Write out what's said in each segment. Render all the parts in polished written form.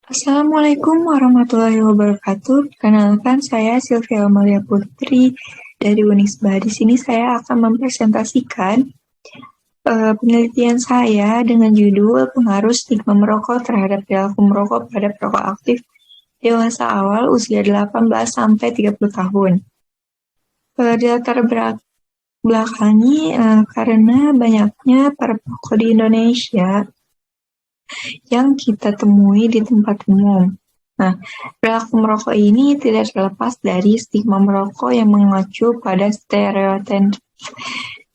Assalamualaikum warahmatullahi wabarakatuh. Perkenalkan, saya Sylvia Amalia Putri dari Unisba. Di sini saya akan mempresentasikan penelitian saya dengan judul pengaruh stigma merokok terhadap perilaku merokok pada perokok aktif dewasa awal usia 18 sampai 30 tahun. Di latar belakangi karena banyaknya para perokok di Indonesia yang kita temui di tempat umum. Nah, perilaku merokok ini tidak terlepas dari stigma merokok yang mengacu pada stereotip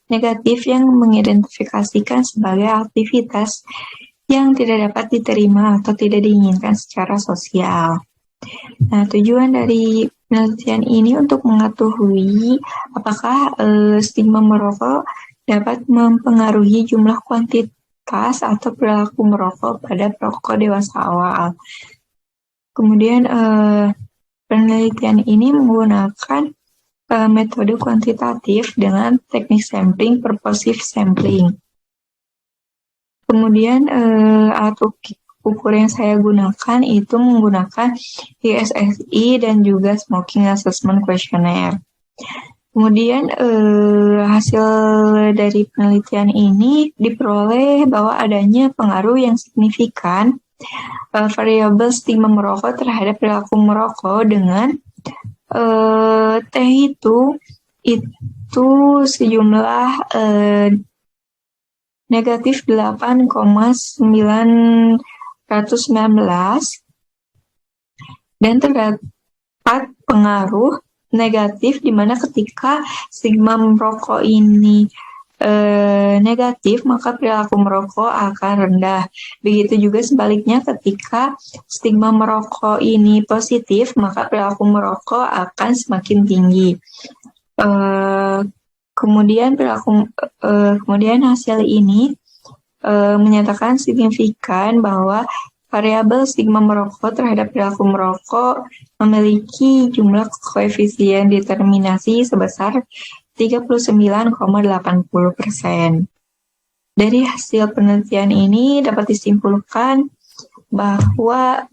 negatif yang mengidentifikasikan sebagai aktivitas yang tidak dapat diterima atau tidak diinginkan secara sosial. Nah, tujuan dari penelitian ini untuk mengetahui apakah stigma merokok dapat mempengaruhi jumlah kuantitas atau perilaku merokok pada perokok dewasa awal. Kemudian penelitian ini menggunakan metode kuantitatif dengan teknik sampling purposive sampling. Kemudian alat ukur yang saya gunakan itu menggunakan ISSI dan juga Smoking Assessment Questionnaire. Kemudian hasil dari penelitian ini diperoleh bahwa adanya pengaruh yang signifikan variabel stigma merokok terhadap perilaku merokok dengan T itu sejumlah negatif 8,919 dan terdapat pengaruh negatif di mana ketika stigma merokok ini negatif, maka perilaku merokok akan rendah. Begitu juga sebaliknya ketika stigma merokok ini positif, maka perilaku merokok akan semakin tinggi. Kemudian hasil ini menyatakan signifikan bahwa variabel stigma merokok terhadap perilaku merokok memiliki jumlah koefisien determinasi sebesar 39,80%. Dari hasil penelitian ini dapat disimpulkan bahwa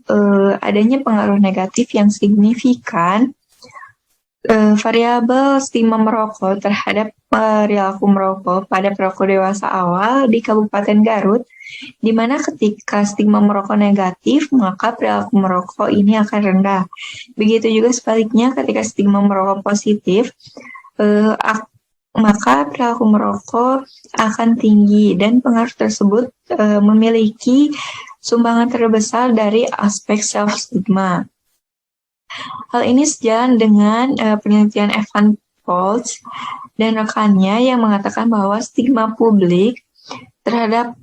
adanya pengaruh negatif yang signifikan variabel stigma merokok terhadap perilaku merokok pada perokok dewasa awal di Kabupaten Garut, di mana ketika stigma merokok negatif, maka perilaku merokok ini akan rendah. Begitu juga sebaliknya ketika stigma merokok positif, maka perilaku merokok akan tinggi dan pengaruh tersebut memiliki sumbangan terbesar dari aspek self-stigma. Hal ini sejalan dengan penelitian Evan Foltz dan rekannya yang mengatakan bahwa stigma publik terhadap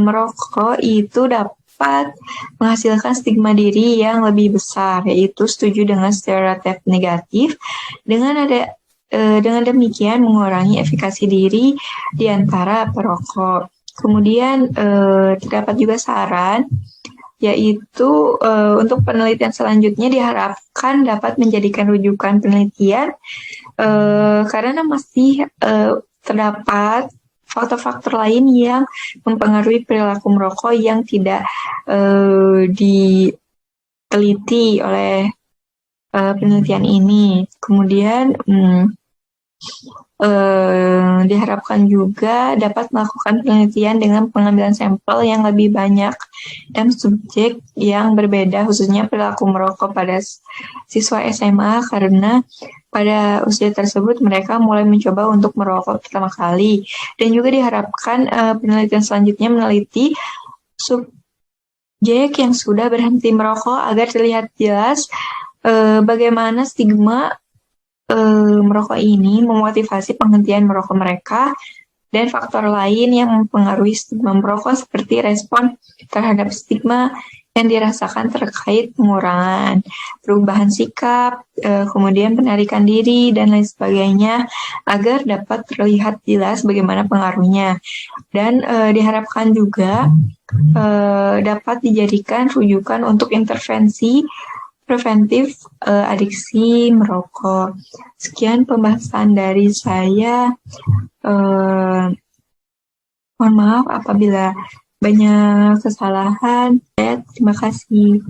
merokok itu dapat menghasilkan stigma diri yang lebih besar, yaitu setuju dengan stereotip negatif. Dengan demikian mengurangi efikasi diri di antara perokok. Kemudian terdapat juga saran yaitu untuk penelitian selanjutnya diharapkan dapat menjadikan rujukan penelitian karena masih terdapat faktor-faktor lain yang mempengaruhi perilaku merokok yang tidak diteliti oleh penelitian ini. Kemudian diharapkan juga dapat melakukan penelitian dengan pengambilan sampel yang lebih banyak dan subjek yang berbeda, khususnya perilaku merokok pada siswa SMA karena pada usia tersebut mereka mulai mencoba untuk merokok pertama kali. Dan juga diharapkan penelitian selanjutnya meneliti subjek yang sudah berhenti merokok agar terlihat jelas bagaimana stigma merokok ini memotivasi penghentian merokok mereka dan faktor lain yang mempengaruhi stigma merokok seperti respon terhadap stigma yang dirasakan terkait pengurangan, perubahan sikap, kemudian penarikan diri, dan lain sebagainya agar dapat terlihat jelas bagaimana pengaruhnya. Dan diharapkan juga dapat dijadikan rujukan untuk intervensi preventif adiksi merokok. Sekian pembahasan dari saya. Mohon maaf apabila banyak kesalahan. Terima kasih.